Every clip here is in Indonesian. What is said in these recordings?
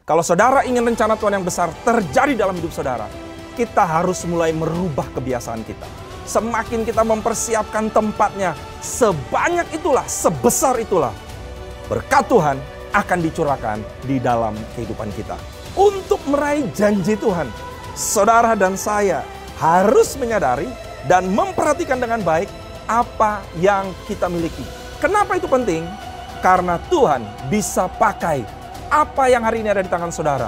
Kalau saudara ingin rencana Tuhan yang besar terjadi dalam hidup saudara, kita harus mulai merubah kebiasaan kita. Semakin kita mempersiapkan tempatnya, sebanyak itulah, sebesar itulah, berkat Tuhan akan dicurahkan di dalam kehidupan kita. Untuk meraih janji Tuhan, saudara dan saya harus menyadari dan memperhatikan dengan baik apa yang kita miliki. Kenapa itu penting? Karena Tuhan bisa pakai apa yang hari ini ada di tangan saudara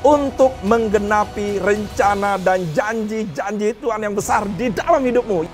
untuk menggenapi rencana dan janji-janji Tuhan yang besar di dalam hidupmu.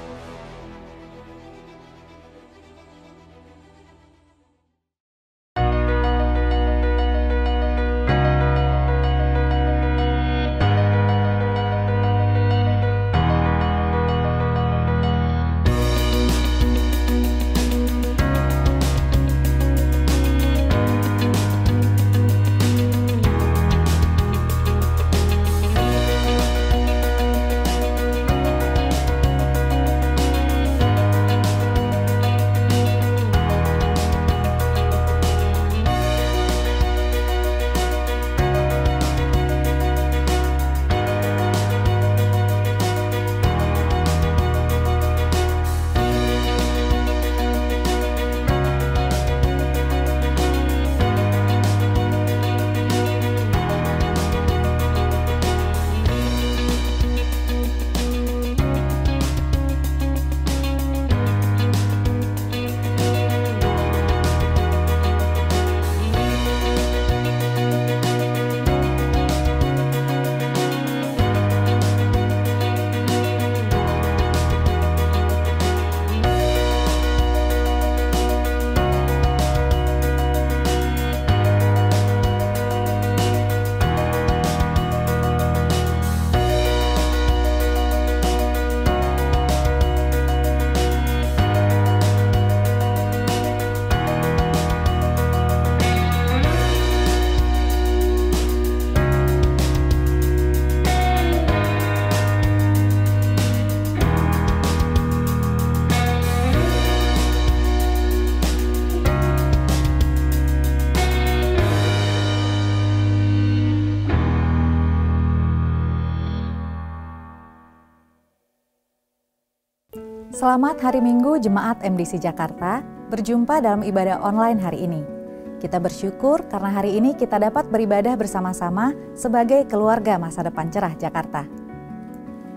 Selamat hari Minggu Jemaat MDC Jakarta, berjumpa dalam ibadah online hari ini. Kita bersyukur karena hari ini kita dapat beribadah bersama-sama sebagai keluarga masa depan cerah Jakarta.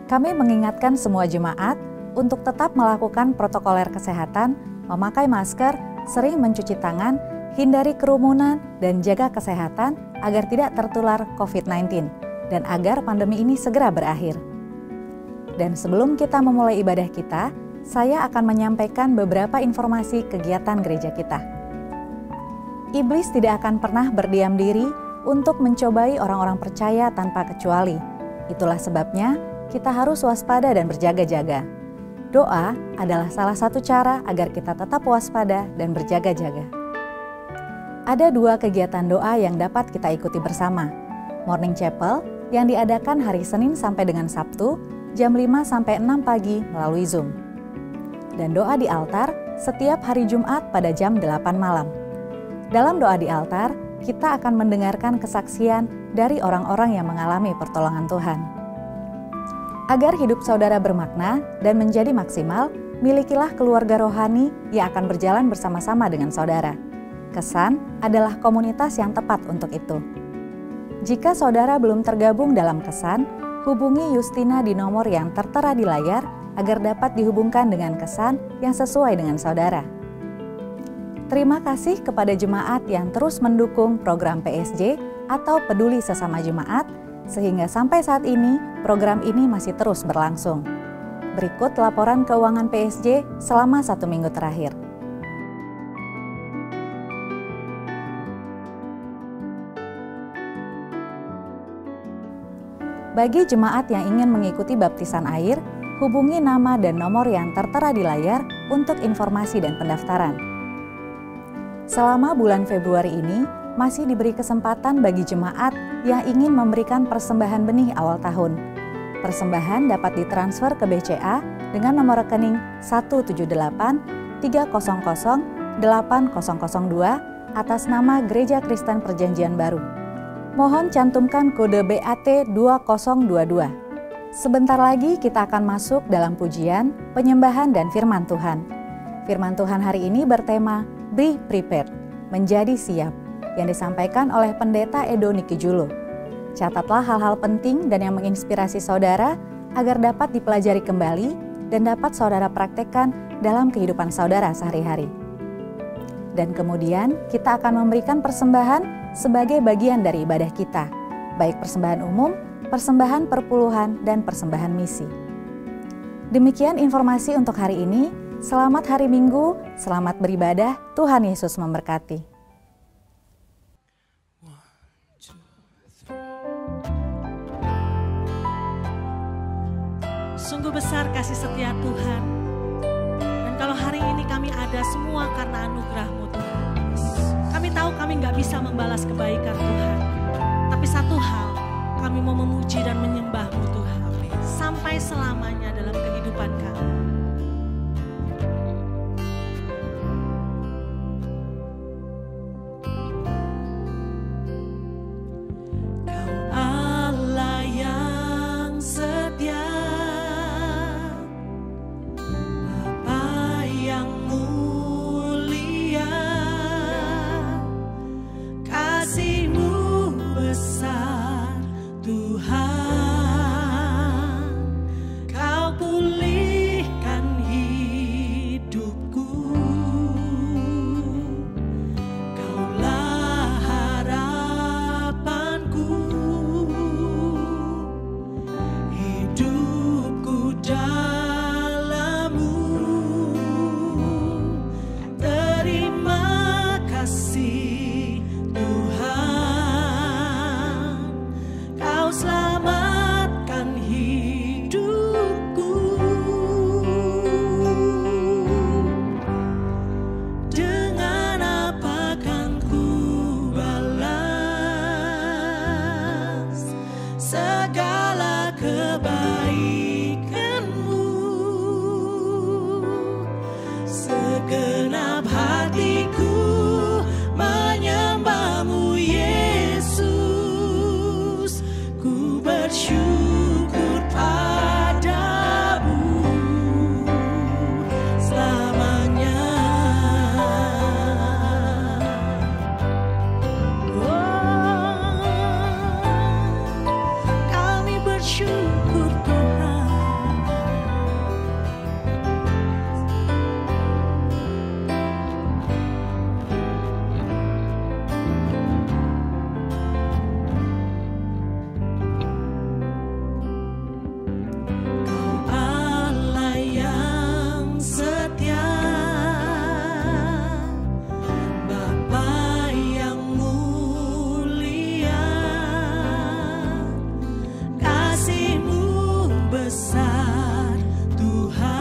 Kami mengingatkan semua jemaat untuk tetap melakukan protokoler kesehatan, memakai masker, sering mencuci tangan, hindari kerumunan, dan jaga kesehatan agar tidak tertular COVID-19 dan agar pandemi ini segera berakhir. Dan sebelum kita memulai ibadah kita, saya akan menyampaikan beberapa informasi kegiatan gereja kita. Iblis tidak akan pernah berdiam diri untuk mencobai orang-orang percaya tanpa kecuali. Itulah sebabnya kita harus waspada dan berjaga-jaga. Doa adalah salah satu cara agar kita tetap waspada dan berjaga-jaga. Ada 2 kegiatan doa yang dapat kita ikuti bersama. Morning Chapel yang diadakan hari Senin sampai dengan Sabtu, jam 5 sampai 6 pagi melalui Zoom. Dan doa di altar setiap hari Jumat pada jam 8 malam. Dalam doa di altar, kita akan mendengarkan kesaksian dari orang-orang yang mengalami pertolongan Tuhan. Agar hidup saudara bermakna dan menjadi maksimal, milikilah keluarga rohani yang akan berjalan bersama-sama dengan saudara. Kesan adalah komunitas yang tepat untuk itu. Jika saudara belum tergabung dalam Kesan, hubungi Justina di nomor yang tertera di layar agar dapat dihubungkan dengan Kesan yang sesuai dengan saudara. Terima kasih kepada jemaat yang terus mendukung program PSG atau Peduli Sesama Jemaat, sehingga sampai saat ini program ini masih terus berlangsung. Berikut laporan keuangan PSG selama 1 minggu terakhir. Bagi jemaat yang ingin mengikuti baptisan air, hubungi nama dan nomor yang tertera di layar untuk informasi dan pendaftaran. Selama bulan Februari ini, masih diberi kesempatan bagi jemaat yang ingin memberikan persembahan benih awal tahun. Persembahan dapat ditransfer ke BCA dengan nomor rekening 178 300 8002 atas nama Gereja Kristen Perjanjian Baru. Mohon cantumkan kode BAT 2022. Sebentar lagi kita akan masuk dalam pujian, penyembahan dan firman Tuhan. Firman Tuhan hari ini bertema Be Prepared, menjadi siap, yang disampaikan oleh Pendeta Edo Niki Julo. Catatlah hal-hal penting dan yang menginspirasi saudara agar dapat dipelajari kembali dan dapat saudara praktekkan dalam kehidupan saudara sehari-hari. Dan kemudian kita akan memberikan persembahan sebagai bagian dari ibadah kita, baik persembahan umum, persembahan perpuluhan, dan persembahan misi. Demikian informasi untuk hari ini. Selamat hari Minggu, selamat beribadah, Tuhan Yesus memberkati. Sungguh besar kasih setia Tuhan. Dan kalau hari ini kami ada semua karena anugerah-Mu Tuhan. Kami tahu kami gak bisa membalas kebaikan Tuhan. Tapi satu hal, kami mau memuji dan menyembah-Mu Tuhan. Sampai selamanya dalam kehidupan kami. Kau Allah yang setia, Bapa yang mulia, kasih-Mu besar Tuhan. Kau pulihkan hidupku, Kaulah harapanku, hidupku dalam-Mu. Terima kasih Tuhan, Kau selamatkan hidupku. Dengan apa kan ku balas segala kebaikan-Mu? Segenap hatiku menyembah-Mu Yesus, ku bersyukur padamu selamanya. Kami bersyukur Tuhan. Kau Allah yang setia, Bapa yang mulia, kasih-Mu besar Tuhan.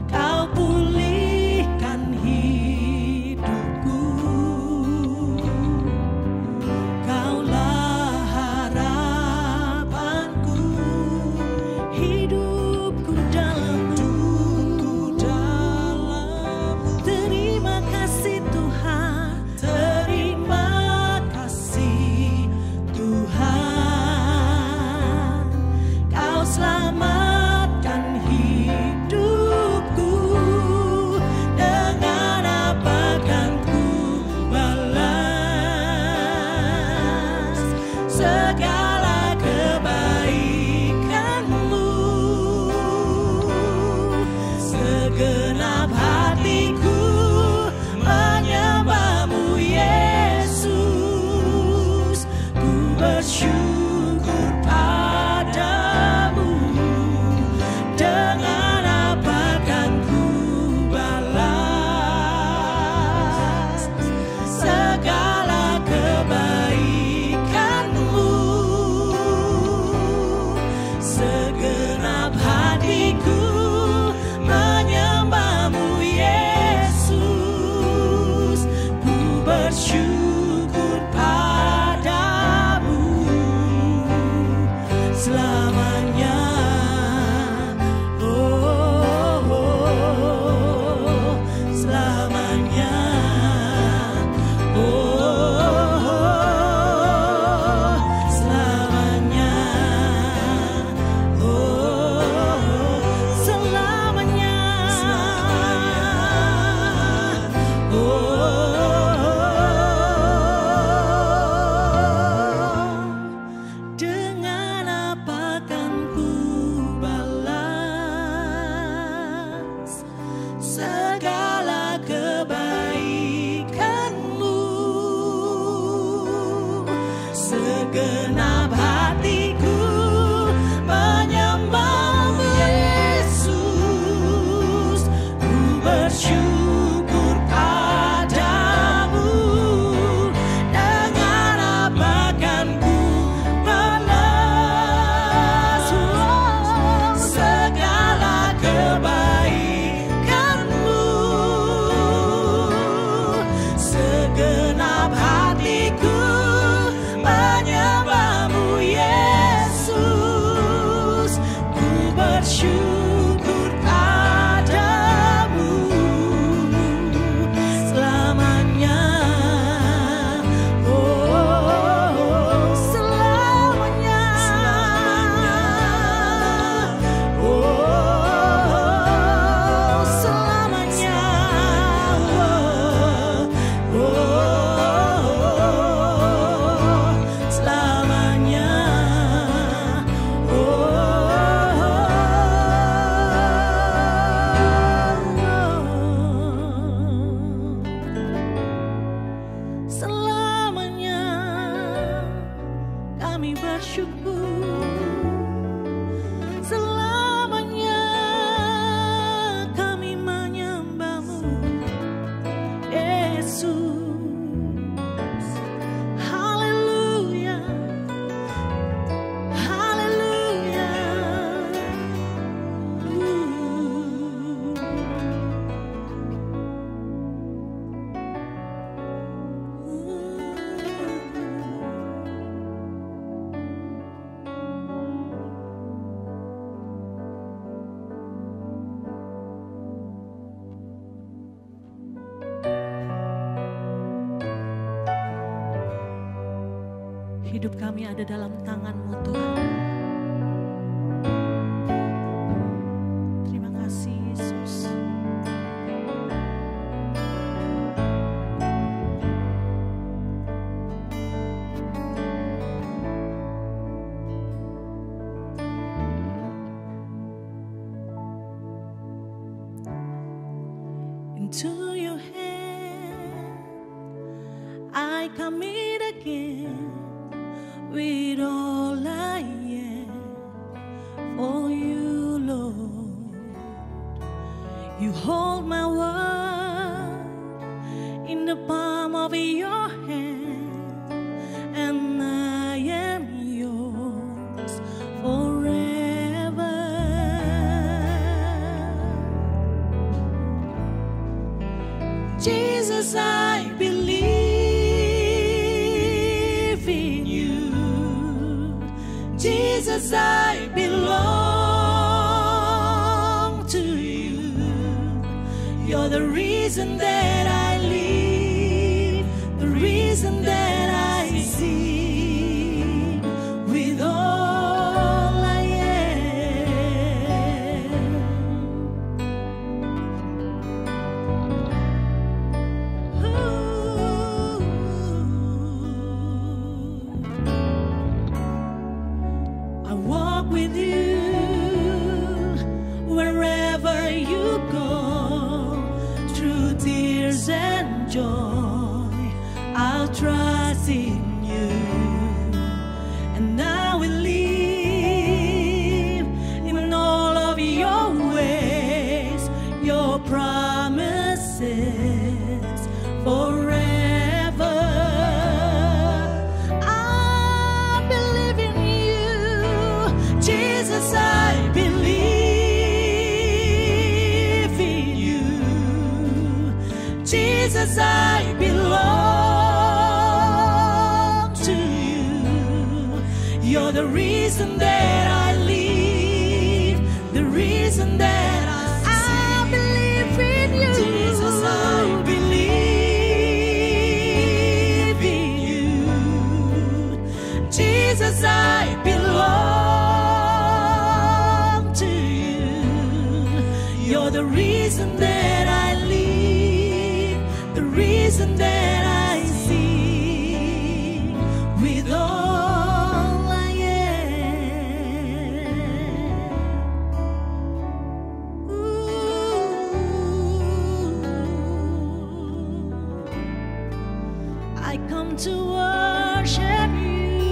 Kau pulihkan hidupku, Kaulah harapanku, hidupku dalam-Mu. Terima kasih Tuhan, terima kasih Tuhan, Kau selamatkan hidupku. Dengan apa kan ku balas segala kebaikan-Mu? Segenap hatiku menyembah-Mu Yesus, ku bersyukur padamu. Dengan apa kan ku balas segala kebaikan-Mu? Segenap hatiku menyembah-Mu Yesus, ku bersyukur padamu. segenap hatiku menyembah-Mu Yesus. Ku bersyukur padamu, dengan apa kan ku balas segala kebaikan-Mu. Segenap hatiku menyembah-Mu Yesus. Ku bersyukur padamu selamanya. Oh, selamanya. Oh, selamanya. Oh, selamanya. Selamanya kami bersyukur. Selamanya kami menyembah-Mu Yesus. Haleluya, haleluya. Hidup kami ada dalam tangan-Mu Tuhan. Terima kasih Yesus. Into your hand I commit again, with all I am for you, Lord. You hold my world in the palm of your hand, and I am yours forever. Jesus, I believe in you. Jesus, I belong to you. You're the reason that I live, the reason that I sing, with all I am. I walk with you wherever you go, through tears and joy. I'll trust in you, and I will live in all of your ways, your promises forever. I believe in you, Jesus, I believe in you. Jesus, I belong to you. You're the reason that I live, the reason that I believe in you. Jesus, I believe in you. Jesus, I belong to you. You're the reason that I live, the reason that I sing, with all I am. Ooh. I come to worship you.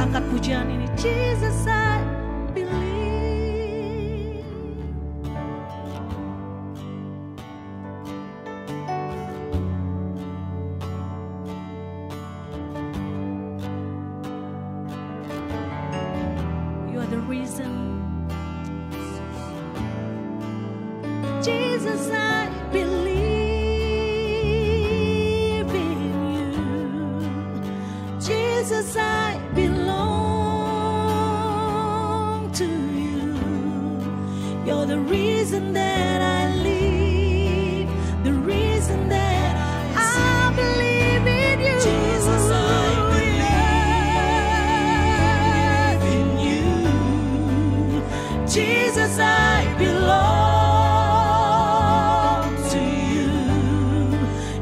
angkat pujian ini. Jesus, I believe. You are the reason. Jesus, I believe in you. Jesus, I belong to you. You're the reason that I live, the reason that I believe in you. Jesus, I believe in you. Jesus, I belong to you.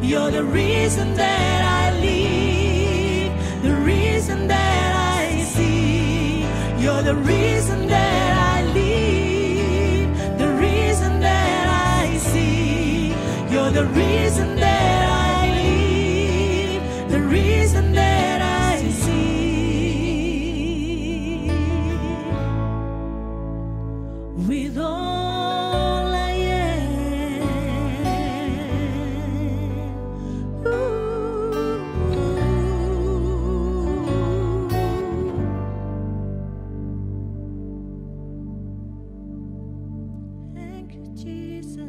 You're the reason that I live, the reason that I see. You're the reason that I live, the reason that I see. You're the reason that I live, the reason that I see. With all I am, thank you, Jesus.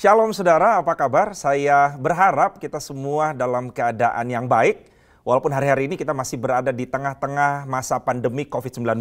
Shalom saudara, apa kabar? Saya berharap kita semua dalam keadaan yang baik. Walaupun hari-hari ini kita masih berada di tengah-tengah masa pandemi COVID-19.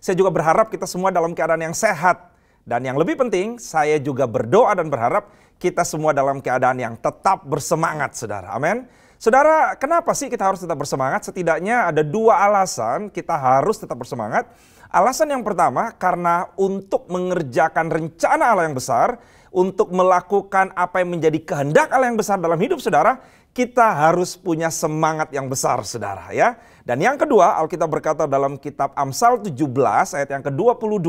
Saya juga berharap kita semua dalam keadaan yang sehat. Dan yang lebih penting, saya juga berdoa dan berharap kita semua dalam keadaan yang tetap bersemangat, saudara. Amin. Saudara, kenapa sih kita harus tetap bersemangat? Setidaknya ada dua alasan kita harus tetap bersemangat. Alasan yang pertama, karena untuk mengerjakan rencana Allah yang besar, untuk melakukan apa yang menjadi kehendak Allah yang besar dalam hidup saudara, kita harus punya semangat yang besar, saudara, ya. Dan yang kedua, Alkitab berkata dalam kitab Amsal 17 ayat yang ke-22,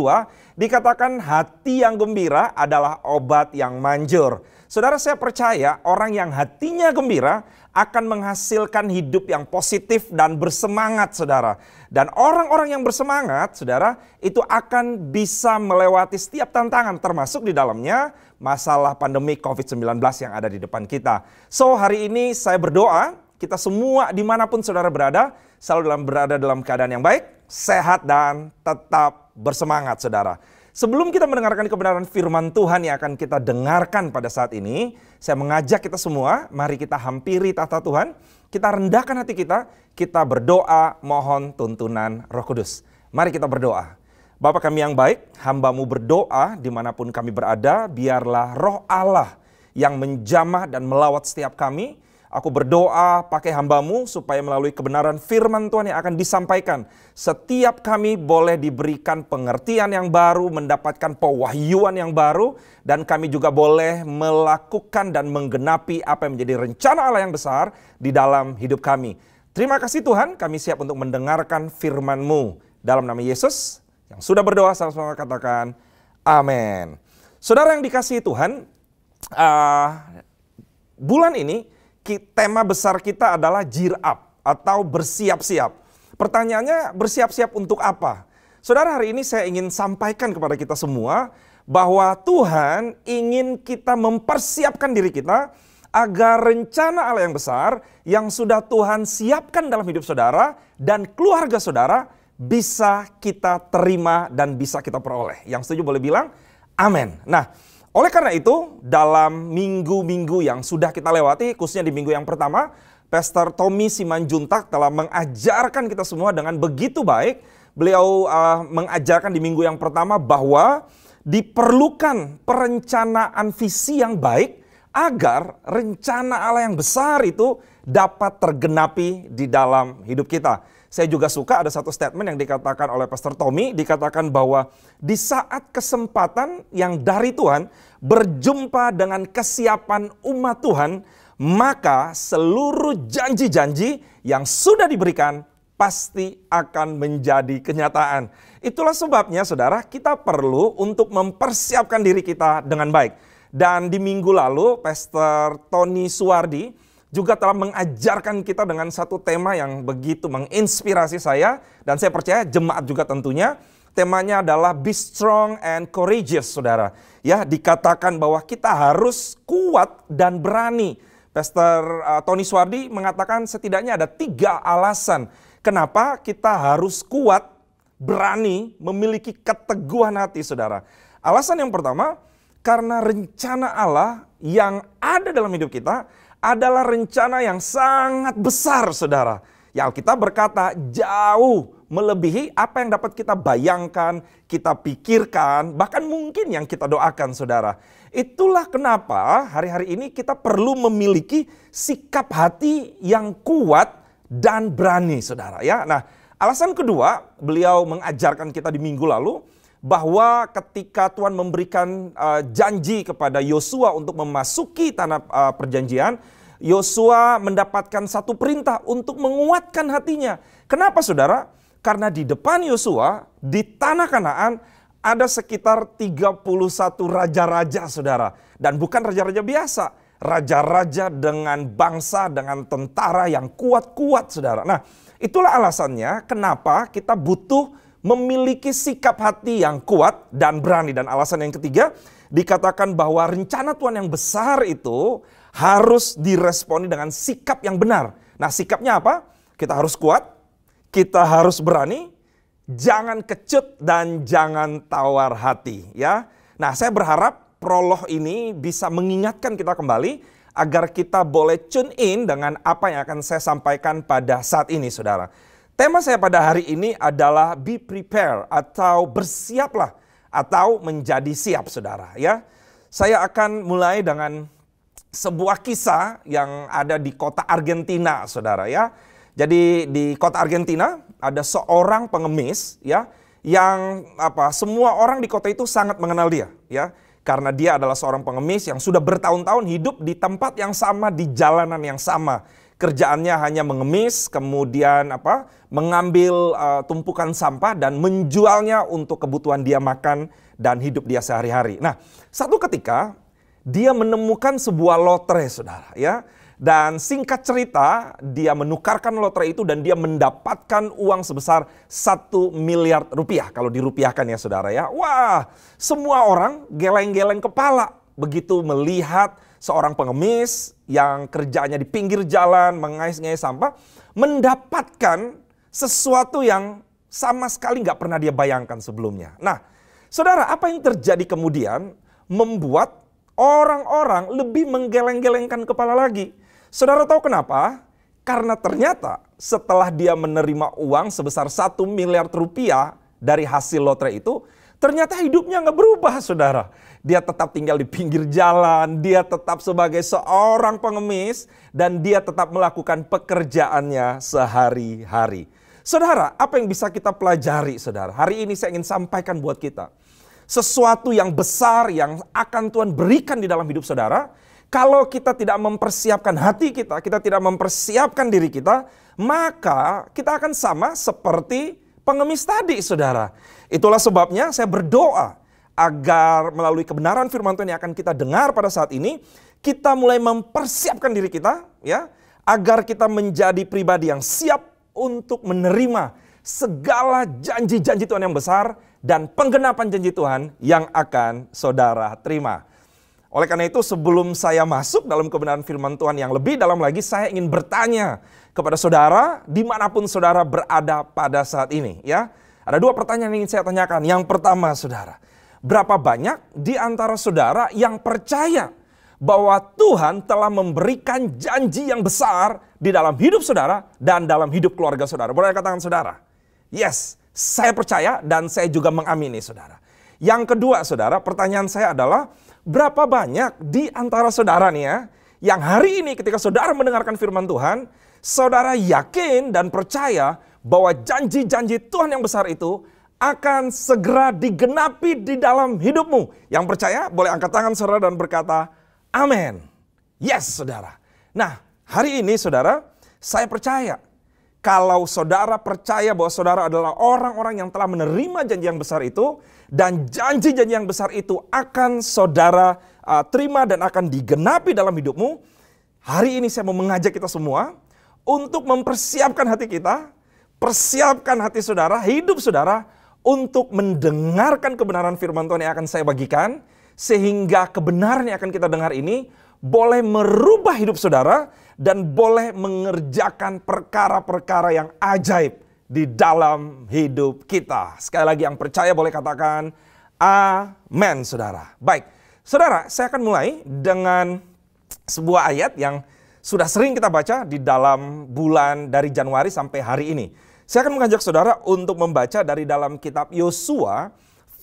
dikatakan hati yang gembira adalah obat yang manjur. Saudara, saya percaya orang yang hatinya gembira akan menghasilkan hidup yang positif dan bersemangat, saudara. Dan orang-orang yang bersemangat, saudara, itu akan bisa melewati setiap tantangan, termasuk di dalamnya masalah pandemi COVID-19 yang ada di depan kita. So, hari ini saya berdoa, kita semua dimanapun saudara berada, selalu berada dalam keadaan yang baik, sehat, dan tetap bersemangat, saudara. Sebelum kita mendengarkan kebenaran firman Tuhan yang akan kita dengarkan pada saat ini, saya mengajak kita semua, mari kita hampiri tahta Tuhan, kita rendahkan hati kita berdoa mohon tuntunan Roh Kudus. Mari kita berdoa. Bapa kami yang baik, hamba-Mu berdoa dimanapun kami berada, biarlah Roh Allah yang menjamah dan melawat setiap kami. Aku berdoa pakai hamba-Mu supaya melalui kebenaran firman Tuhan yang akan disampaikan, setiap kami boleh diberikan pengertian yang baru, mendapatkan pewahyuan yang baru, dan kami juga boleh melakukan dan menggenapi apa yang menjadi rencana Allah yang besar di dalam hidup kami. Terima kasih Tuhan, kami siap untuk mendengarkan firman-Mu. Dalam nama Yesus, yang sudah berdoa sama-sama katakan, amin. Saudara yang dikasihi Tuhan, bulan ini tema besar kita adalah gear up atau bersiap-siap. Pertanyaannya, bersiap-siap untuk apa? Saudara, hari ini saya ingin sampaikan kepada kita semua bahwa Tuhan ingin kita mempersiapkan diri kita agar rencana Allah yang besar yang sudah Tuhan siapkan dalam hidup saudara dan keluarga saudara bisa kita terima dan bisa kita peroleh. Yang setuju boleh bilang amin. Nah, oleh karena itu, dalam minggu-minggu yang sudah kita lewati, khususnya di minggu yang pertama, Pastor Tommy Simanjuntak telah mengajarkan kita semua dengan begitu baik beliau mengajarkan di minggu yang pertama bahwa diperlukan perencanaan visi yang baik agar rencana Allah yang besar itu dapat tergenapi di dalam hidup kita. Saya juga suka ada satu statement yang dikatakan oleh Pastor Tommy, dikatakan bahwa di saat kesempatan yang dari Tuhan berjumpa dengan kesiapan umat Tuhan, maka seluruh janji-janji yang sudah diberikan pasti akan menjadi kenyataan. Itulah sebabnya saudara, kita perlu untuk mempersiapkan diri kita dengan baik. Dan di minggu lalu, Pastor Tony Suwardi juga telah mengajarkan kita dengan satu tema yang begitu menginspirasi saya. Dan saya percaya jemaat juga tentunya. Temanya adalah be strong and courageous, saudara. Ya, dikatakan bahwa kita harus kuat dan berani. Pastor Tony Suwardi mengatakan setidaknya ada 3 alasan kenapa kita harus kuat, berani, memiliki keteguhan hati, saudara. Alasan yang pertama, karena rencana Allah yang ada dalam hidup kita adalah rencana yang sangat besar, saudara. Ya, Alkitab berkata jauh melebihi apa yang dapat kita bayangkan, kita pikirkan, bahkan mungkin yang kita doakan, saudara. Itulah kenapa hari-hari ini kita perlu memiliki sikap hati yang kuat dan berani, saudara. Ya, nah, alasan kedua, beliau mengajarkan kita di minggu lalu bahwa ketika Tuhan memberikan janji kepada Yosua untuk memasuki tanah perjanjian, Yosua mendapatkan satu perintah untuk menguatkan hatinya. Kenapa, saudara? Karena di depan Yosua, di tanah Kanaan, ada sekitar 31 raja-raja, saudara. Dan bukan raja-raja biasa. Raja-raja dengan bangsa, dengan tentara yang kuat-kuat, saudara. Nah, itulah alasannya kenapa kita butuh memiliki sikap hati yang kuat dan berani. Dan alasan yang ketiga, dikatakan bahwa rencana Tuhan yang besar itu harus diresponi dengan sikap yang benar. Nah, sikapnya apa? Kita harus kuat, kita harus berani, jangan kecut dan jangan tawar hati, ya. Nah, saya berharap prolog ini bisa mengingatkan kita kembali agar kita boleh tune in dengan apa yang akan saya sampaikan pada saat ini, saudara. Tema saya pada hari ini adalah be prepared atau bersiaplah atau menjadi siap, saudara, ya. Saya akan mulai dengan sebuah kisah yang ada di kota Argentina, saudara, ya. Jadi di kota Argentina ada seorang pengemis, ya, yang semua orang di kota itu sangat mengenal dia, ya. Karena dia adalah seorang pengemis yang sudah bertahun-tahun hidup di tempat yang sama, di jalanan yang sama. Kerjaannya hanya mengemis, kemudian mengambil tumpukan sampah dan menjualnya untuk kebutuhan dia makan dan hidup dia sehari-hari. Nah, satu ketika dia menemukan sebuah lotre, saudara, ya. Dan singkat cerita, dia menukarkan lotre itu dan dia mendapatkan uang sebesar 1 miliar rupiah. Kalau dirupiahkan, ya, saudara, ya. Wah, semua orang geleng-geleng kepala begitu melihat seorang pengemis yang kerjanya di pinggir jalan mengais-ngais sampah mendapatkan sesuatu yang sama sekali nggak pernah dia bayangkan sebelumnya. Nah, saudara, apa yang terjadi kemudian membuat orang-orang lebih menggeleng-gelengkan kepala lagi. Saudara tahu kenapa? Karena ternyata setelah dia menerima uang sebesar 1 miliar rupiah dari hasil lotre itu, ternyata hidupnya nggak berubah, saudara. Dia tetap tinggal di pinggir jalan, dia tetap sebagai seorang pengemis, dan dia tetap melakukan pekerjaannya sehari-hari. Saudara, apa yang bisa kita pelajari, saudara? Hari ini saya ingin sampaikan buat kita. Sesuatu yang besar yang akan Tuhan berikan di dalam hidup saudara, kalau kita tidak mempersiapkan hati kita, kita tidak mempersiapkan diri kita, maka kita akan sama seperti pengemis tadi, saudara. Itulah sebabnya saya berdoa agar melalui kebenaran firman Tuhan yang akan kita dengar pada saat ini, kita mulai mempersiapkan diri kita, ya, agar kita menjadi pribadi yang siap untuk menerima segala janji-janji Tuhan yang besar dan penggenapan janji Tuhan yang akan saudara terima. Oleh karena itu, sebelum saya masuk dalam kebenaran firman Tuhan yang lebih dalam lagi, saya ingin bertanya kepada saudara dimanapun saudara berada pada saat ini, ya. Ada 2 pertanyaan yang ingin saya tanyakan. Yang pertama, saudara, berapa banyak di antara saudara yang percaya bahwa Tuhan telah memberikan janji yang besar di dalam hidup saudara dan dalam hidup keluarga saudara? Boleh katakan saudara? Yes, Saya percaya dan saya juga mengamini, saudara. Yang kedua, saudara, pertanyaan saya adalah, berapa banyak di antara saudara nih ya, yang hari ini ketika saudara mendengarkan firman Tuhan, saudara yakin dan percaya bahwa janji-janji Tuhan yang besar itu akan segera digenapi di dalam hidupmu. Yang percaya boleh angkat tangan saudara dan berkata, amin. Yes, saudara. Nah, hari ini saudara, saya percaya kalau saudara percaya bahwa saudara adalah orang-orang yang telah menerima janji yang besar itu, dan janji-janji yang besar itu akan saudara terima dan akan digenapi dalam hidupmu, hari ini saya mau mengajak kita semua untuk mempersiapkan hati kita, persiapkan hati saudara, hidup saudara, untuk mendengarkan kebenaran firman Tuhan yang akan saya bagikan, sehingga kebenaran yang akan kita dengar ini boleh merubah hidup saudara dan boleh mengerjakan perkara-perkara yang ajaib di dalam hidup kita. Sekali lagi yang percaya boleh katakan amin, saudara. Baik, saudara, saya akan mulai dengan sebuah ayat yang sudah sering kita baca di dalam bulan dari Januari sampai hari ini. Saya akan mengajak saudara untuk membaca dari dalam kitab Yosua,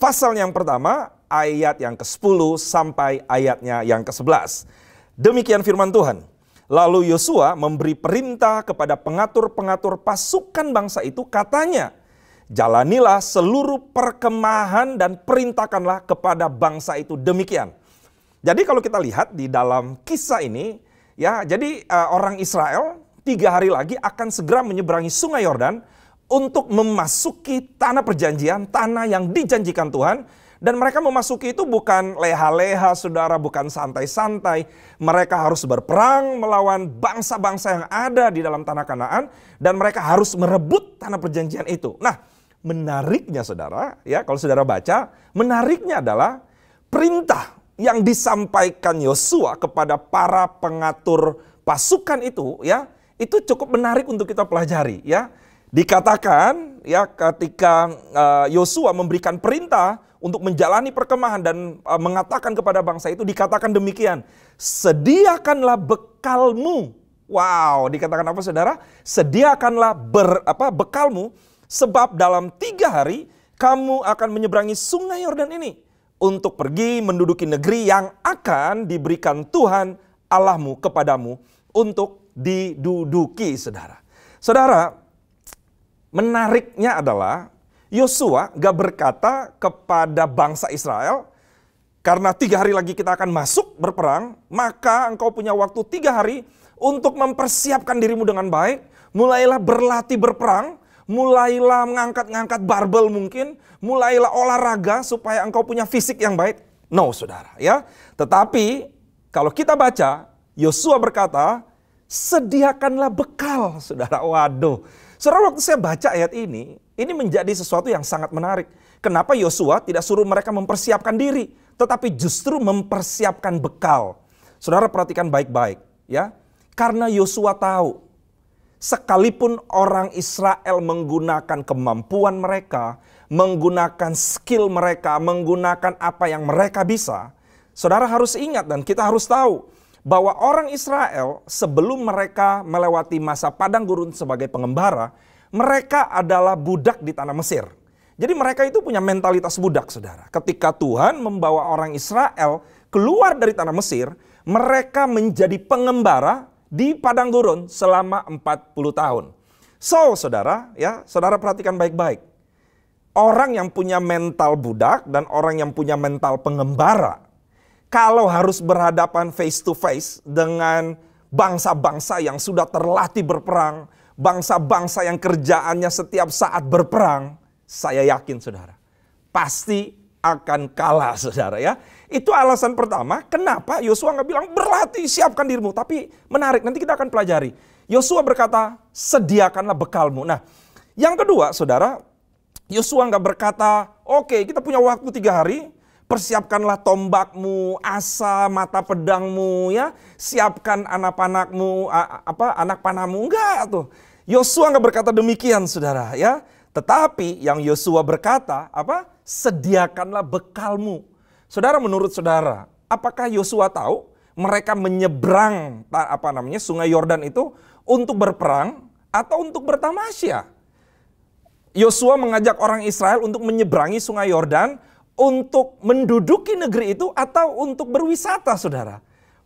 pasal yang pertama, ayat yang ke-10 sampai ayatnya yang ke-11. Demikian firman Tuhan. Lalu Yosua memberi perintah kepada pengatur-pengatur pasukan bangsa itu, katanya, jalanilah seluruh perkemahan dan perintahkanlah kepada bangsa itu demikian. Jadi kalau kita lihat di dalam kisah ini, ya, jadi orang Israel 3 hari lagi akan segera menyeberangi sungai Yordan untuk memasuki tanah perjanjian, tanah yang dijanjikan Tuhan. Dan mereka memasuki itu bukan leha-leha, saudara, bukan santai-santai. Mereka harus berperang melawan bangsa-bangsa yang ada di dalam tanah Kanaan, dan mereka harus merebut tanah perjanjian itu. Nah, menariknya saudara, ya, kalau saudara baca, menariknya adalah perintah yang disampaikan Yosua kepada para pengatur pasukan itu, ya, itu cukup menarik untuk kita pelajari, ya. Dikatakan, ya, ketika Yosua memberikan perintah untuk menjalani perkemahan dan mengatakan kepada bangsa itu, dikatakan demikian, sediakanlah bekalmu. Wow, dikatakan apa saudara? Sediakanlah bekalmu, sebab dalam 3 hari kamu akan menyeberangi sungai Yordan ini untuk pergi menduduki negeri yang akan diberikan Tuhan Allahmu kepadamu untuk diduduki, saudara. Saudara, menariknya adalah Yosua gak berkata kepada bangsa Israel, karena 3 hari lagi kita akan masuk berperang, maka engkau punya waktu 3 hari untuk mempersiapkan dirimu dengan baik. Mulailah berlatih berperang, mulailah mengangkat-ngangkat barbel mungkin, mulailah olahraga supaya engkau punya fisik yang baik. No, saudara, ya. Tetapi kalau kita baca, Yosua berkata, sediakanlah bekal, saudara. Waduh. Saudara, waktu saya baca ayat ini menjadi sesuatu yang sangat menarik. Kenapa Yosua tidak suruh mereka mempersiapkan diri, tetapi justru mempersiapkan bekal. Saudara perhatikan baik-baik, ya. Karena Yosua tahu, sekalipun orang Israel menggunakan kemampuan mereka, menggunakan skill mereka, menggunakan apa yang mereka bisa, saudara harus ingat dan kita harus tahu bahwa orang Israel sebelum mereka melewati masa padang gurun sebagai pengembara, mereka adalah budak di tanah Mesir. Jadi mereka itu punya mentalitas budak, saudara. Ketika Tuhan membawa orang Israel keluar dari tanah Mesir, mereka menjadi pengembara di padang gurun selama 40 tahun. So, saudara, ya, saudara perhatikan baik-baik. Orang yang punya mental budak dan orang yang punya mental pengembara, kalau harus berhadapan face to face dengan bangsa-bangsa yang sudah terlatih berperang, bangsa-bangsa yang kerjaannya setiap saat berperang, saya yakin saudara, pasti akan kalah, saudara, ya. Itu alasan pertama kenapa Yosua nggak bilang berlatih, siapkan dirimu. Tapi menarik, nanti kita akan pelajari. Yosua berkata, sediakanlah bekalmu. Nah, yang kedua, saudara, Yosua nggak berkata, oke, kita punya waktu 3 hari, persiapkanlah tombakmu, asa, mata pedangmu, ya. Siapkan anak panahmu, anak panahmu. Enggak tuh. Yosua nggak berkata demikian, saudara, ya. Tetapi yang Yosua berkata, sediakanlah bekalmu. Saudara, menurut saudara, apakah Yosua tahu mereka menyeberang sungai Yordan itu untuk berperang atau untuk bertamasya? Yosua mengajak orang Israel untuk menyeberangi sungai Yordan untuk menduduki negeri itu atau untuk berwisata, saudara?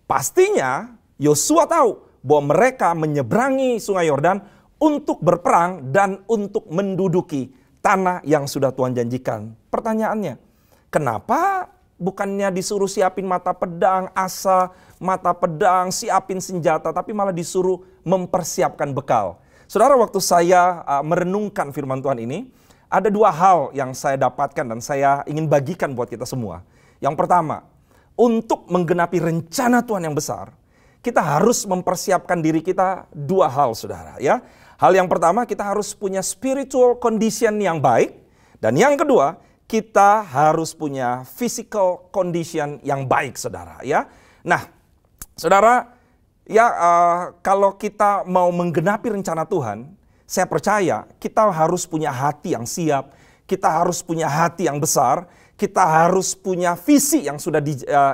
Pastinya Yosua tahu bahwa mereka menyeberangi sungai Yordan untuk berperang dan untuk menduduki tanah yang sudah Tuhan janjikan. Pertanyaannya, kenapa bukannya disuruh siapin mata pedang, asa, mata pedang, siapin senjata, tapi malah disuruh mempersiapkan bekal? Saudara, waktu saya merenungkan firman Tuhan ini, ada dua hal yang saya dapatkan dan saya ingin bagikan buat kita semua. Yang pertama, untuk menggenapi rencana Tuhan yang besar, kita harus mempersiapkan diri kita dua hal, saudara. Ya, hal yang pertama, kita harus punya spiritual condition yang baik. Dan yang kedua, kita harus punya physical condition yang baik, saudara. Ya, nah, saudara, ya, kalau kita mau menggenapi rencana Tuhan, saya percaya kita harus punya hati yang siap, kita harus punya hati yang besar, kita harus punya visi yang sudah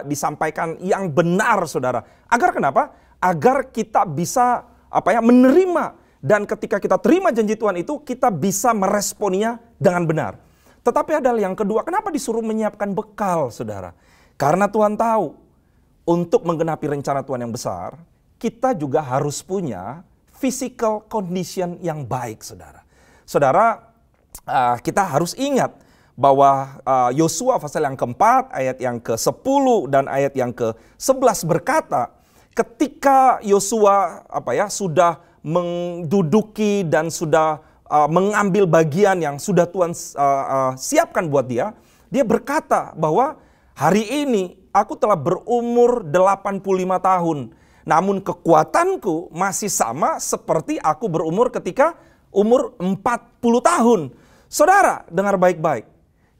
disampaikan yang benar, saudara. Agar kenapa? Agar kita bisa menerima, dan ketika kita terima janji Tuhan itu, kita bisa meresponnya dengan benar. Tetapi ada yang kedua, kenapa disuruh menyiapkan bekal, saudara? Karena Tuhan tahu, untuk menggenapi rencana Tuhan yang besar, kita juga harus punya physical condition yang baik, saudara. Saudara, kita harus ingat bahwa Yosua pasal yang keempat, ayat yang ke-10 dan ayat yang ke-11 berkata, ketika Yosua sudah menduduki dan sudah mengambil bagian yang sudah Tuhan siapkan buat dia, dia berkata bahwa hari ini aku telah berumur 85 tahun. Namun kekuatanku masih sama seperti aku berumur ketika umur 40 tahun. Saudara, dengar baik-baik.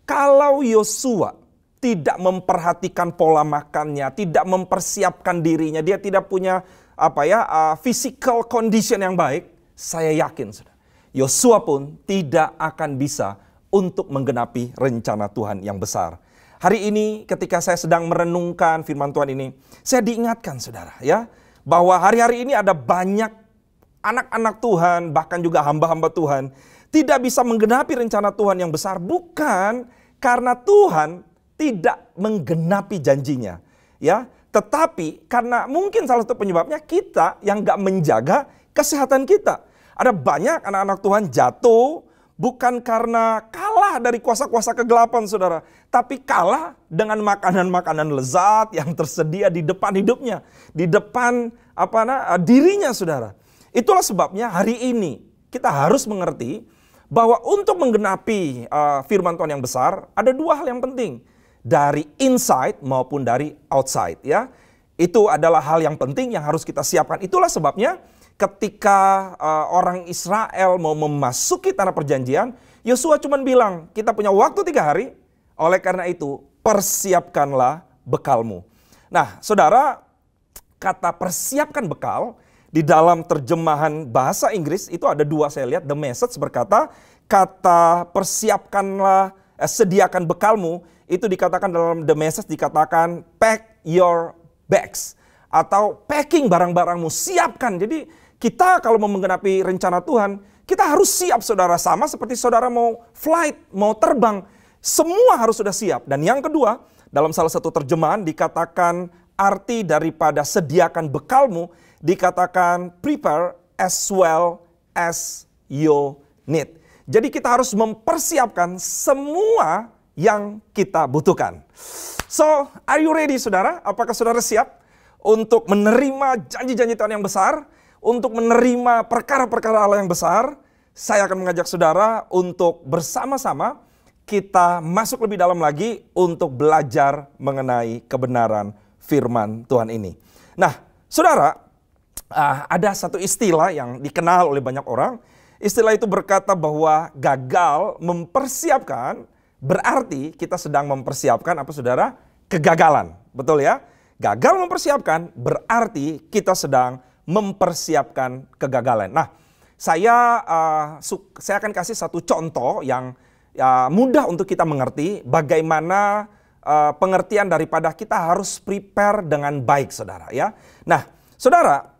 Kalau Yosua tidak memperhatikan pola makannya, tidak mempersiapkan dirinya, dia tidak punya physical condition yang baik, saya yakin, saudara, Yosua pun tidak akan bisa untuk menggenapi rencana Tuhan yang besar. Hari ini ketika saya sedang merenungkan firman Tuhan ini, saya diingatkan, saudara, ya, bahwa hari-hari ini ada banyak anak-anak Tuhan, bahkan juga hamba-hamba Tuhan, tidak bisa menggenapi rencana Tuhan yang besar, bukan karena Tuhan tidak menggenapi janjinya, ya, tetapi karena mungkin salah satu penyebabnya kita yang gak menjaga kesehatan kita. Ada banyak anak-anak Tuhan jatuh bukan karena kalah dari kuasa-kuasa kegelapan, saudara, tapi kalah dengan makanan-makanan lezat yang tersedia di depan hidupnya, di depan dirinya, saudara. Itulah sebabnya hari ini kita harus mengerti bahwa untuk menggenapi firman Tuhan yang besar, ada dua hal yang penting, dari inside maupun dari outside, ya. Itu adalah hal yang penting yang harus kita siapkan. Itulah sebabnya ketika orang Israel mau memasuki tanah perjanjian, Yosua cuma bilang, kita punya waktu 3 hari, oleh karena itu persiapkanlah bekalmu. Nah, saudara, kata persiapkan bekal di dalam terjemahan bahasa Inggris itu ada dua, saya lihat. The Message berkata, kata persiapkanlah, sediakan bekalmu, itu dikatakan dalam The Message, dikatakan pack your bags, atau packing barang-barangmu, siapkan. Jadi kita kalau mau menggenapi rencana Tuhan, kita harus siap, saudara, sama seperti saudara mau flight, mau terbang, semua harus sudah siap. Dan yang kedua, dalam salah satu terjemahan dikatakan arti daripada sediakan bekalmu, dikatakan prepare as well as you need. Jadi kita harus mempersiapkan semua yang kita butuhkan. So, are you ready, saudara? Apakah saudara siap untuk menerima janji-janji Tuhan yang besar? Untuk menerima perkara-perkara Allah yang besar? Saya akan mengajak saudara untuk bersama-sama kita masuk lebih dalam lagi untuk belajar mengenai kebenaran firman Tuhan ini. Nah, saudara, ada satu istilah yang dikenal oleh banyak orang. Istilah itu berkata bahwa gagal mempersiapkan berarti kita sedang mempersiapkan apa, saudara? Kegagalan. Betul ya? Gagal mempersiapkan berarti kita sedang mempersiapkan kegagalan. Nah, saya akan kasih satu contoh yang mudah untuk kita mengerti bagaimana pengertian daripada kita harus prepare dengan baik, saudara, ya. Nah, saudara,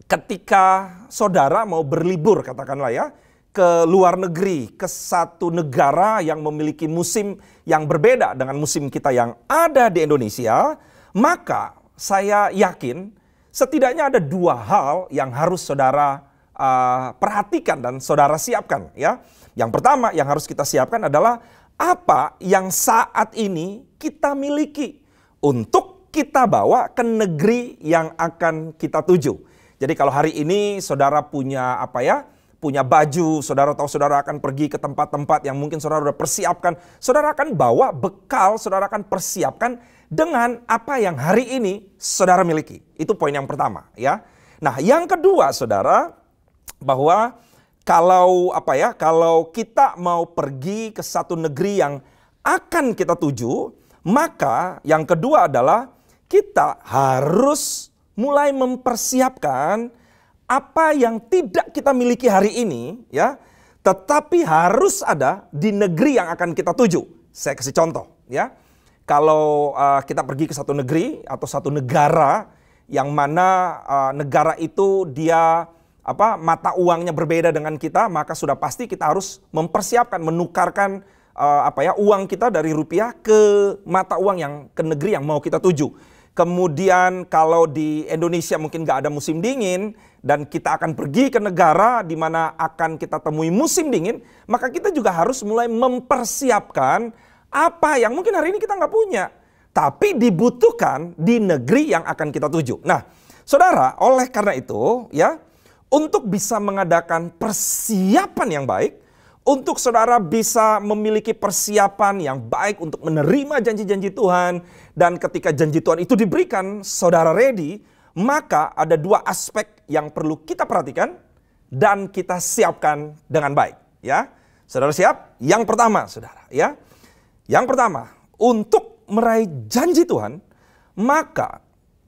ketika saudara mau berlibur, katakanlah ya, ke luar negeri, ke satu negara yang memiliki musim yang berbeda dengan musim kita yang ada di Indonesia, maka saya yakin setidaknya ada dua hal yang harus saudara perhatikan dan saudara siapkan, ya. Yang pertama yang harus kita siapkan adalah apa yang saat ini kita miliki untuk kita bawa ke negeri yang akan kita tuju. Jadi kalau hari ini saudara punya punya baju, saudara tahu saudara akan pergi ke tempat-tempat yang mungkin saudara sudah persiapkan, saudara akan bawa bekal, saudara akan persiapkan dengan apa yang hari ini saudara miliki. Itu poin yang pertama, ya. Nah, yang kedua saudara, bahwa kalau kita mau pergi ke satu negeri yang akan kita tuju, maka yang kedua adalah kita harus mulai mempersiapkan apa yang tidak kita miliki hari ini, ya, tetapi harus ada di negeri yang akan kita tuju. Saya kasih contoh, ya. Kalau kita pergi ke satu negeri atau satu negara yang mana negara itu dia mata uangnya berbeda dengan kita, maka sudah pasti kita harus mempersiapkan menukarkan uang kita dari rupiah ke mata uang yang ke negeri yang mau kita tuju. Kemudian kalau di Indonesia mungkin gak ada musim dingin dan kita akan pergi ke negara di mana akan kita temui musim dingin, maka kita juga harus mulai mempersiapkan apa yang mungkin hari ini kita nggak punya, tapi dibutuhkan di negeri yang akan kita tuju. Nah, saudara, oleh karena itu, ya, untuk bisa mengadakan persiapan yang baik, untuk saudara bisa memiliki persiapan yang baik untuk menerima janji-janji Tuhan, dan ketika janji Tuhan itu diberikan, saudara ready, maka ada dua aspek yang perlu kita perhatikan dan kita siapkan dengan baik, ya. Saudara siap? Yang pertama, saudara, ya. Yang pertama, untuk meraih janji Tuhan, maka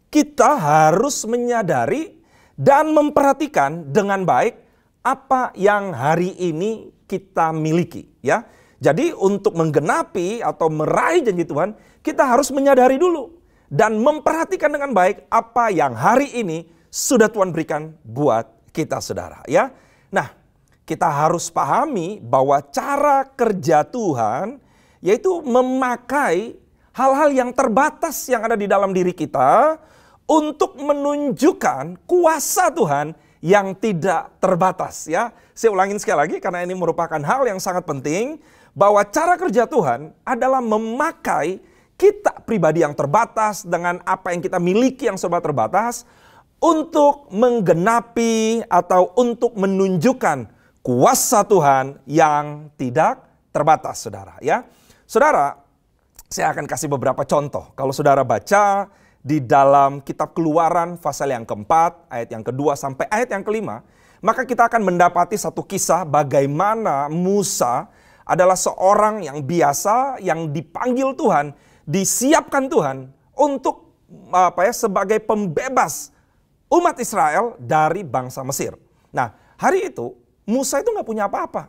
kita harus menyadari dan memperhatikan dengan baik apa yang hari ini kita miliki, ya. Jadi untuk menggenapi atau meraih janji Tuhan, kita harus menyadari dulu dan memperhatikan dengan baik apa yang hari ini sudah Tuhan berikan buat kita, saudara, ya. Nah, kita harus pahami bahwa cara kerja Tuhan yaitu memakai hal-hal yang terbatas yang ada di dalam diri kita untuk menunjukkan kuasa Tuhan yang tidak terbatas, ya. Saya ulangin sekali lagi karena ini merupakan hal yang sangat penting, bahwa cara kerja Tuhan adalah memakai kita pribadi yang terbatas dengan apa yang kita miliki yang serba terbatas untuk menggenapi atau untuk menunjukkan kuasa Tuhan yang tidak terbatas, saudara, ya. Saudara, saya akan kasih beberapa contoh. Kalau saudara baca di dalam kitab Keluaran pasal yang keempat, ayat yang kedua sampai ayat yang kelima, maka kita akan mendapati satu kisah bagaimana Musa adalah seorang yang biasa, yang dipanggil Tuhan, disiapkan Tuhan untuk sebagai pembebas umat Israel dari bangsa Mesir. Nah, hari itu Musa itu nggak punya apa-apa.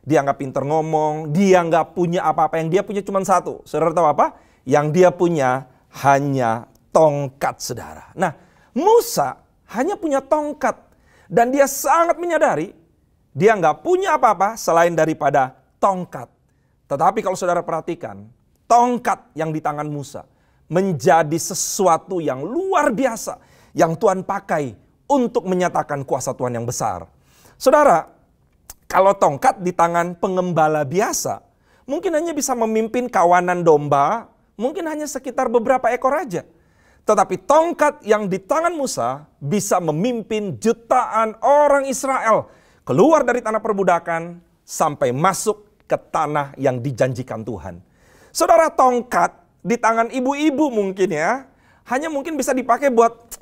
Dia nggak pinter ngomong, dia nggak punya apa-apa. Yang dia punya cuma satu. Saudara tahu apa? Yang dia punya hanya tongkat, saudara. Nah, Musa hanya punya tongkat. Dan dia sangat menyadari dia nggak punya apa-apa selain daripada tongkat. Tetapi kalau saudara perhatikan, tongkat yang di tangan Musa menjadi sesuatu yang luar biasa yang Tuhan pakai untuk menyatakan kuasa Tuhan yang besar. Saudara, kalau tongkat di tangan pengembala biasa, mungkin hanya bisa memimpin kawanan domba, mungkin hanya sekitar beberapa ekor aja. Tetapi tongkat yang di tangan Musa bisa memimpin jutaan orang Israel keluar dari tanah perbudakan sampai masuk ke tanah yang dijanjikan Tuhan. Saudara, tongkat di tangan ibu-ibu mungkin ya, hanya mungkin bisa dipakai buat